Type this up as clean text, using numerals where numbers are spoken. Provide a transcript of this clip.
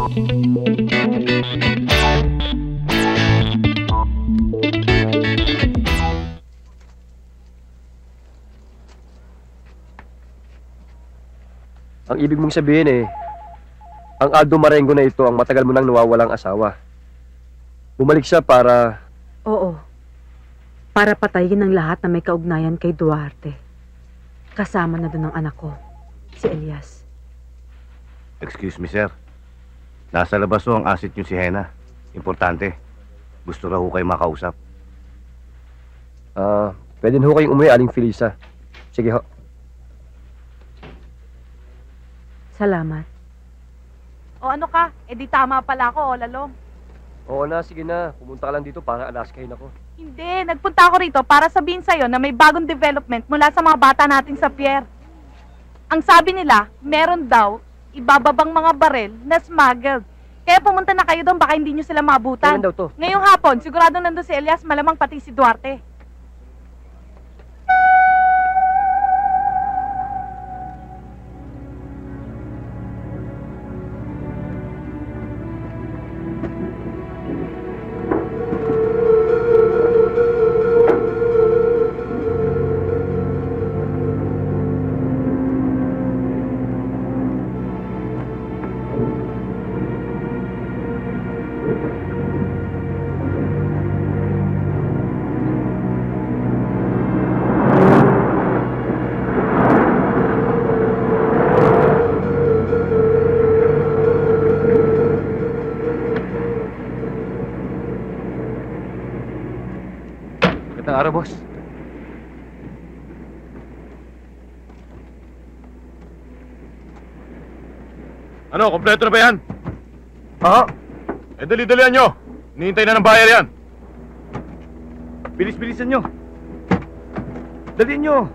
Ang ibig mong sabihin ang Aldo Marengo na ito ang matagal mo nang nawawalang asawa. Bumalik siya para... Oo. Para patayin ang lahat na may kaugnayan kay Duarte. Kasama na doon ang anak ko, si Elias. Excuse me, sir. Nasa labas ho ang asset niyo si Hena. Importante. Gusto raw ho kayo makausap. Pwede ho kayong umuwi, Aling Felisa. Sige ho. Salamat. O ano ka? Eh di tama pala ako, all along. Oo na, sige na. Pumunta ka lang dito para alaskahin ako. Hindi, nagpunta ako rito para sabihin sa'yo na may bagong development mula sa mga bata nating sa pier. Ang sabi nila, meron daw ibababang mga barel na smuggled. Kaya pumunta na kayo doon, baka hindi nyo sila maabutan. Kailan daw to? Ngayong hapon, sigurado nandun si Elias, malamang pati si Duarte. Magandang araw, boss. Ano, kompleto na ba yan? Oo. Eh, dali-dalian nyo. Hinihintay na ng bayar yan. Bilis-bilisan nyo. Daliin nyo.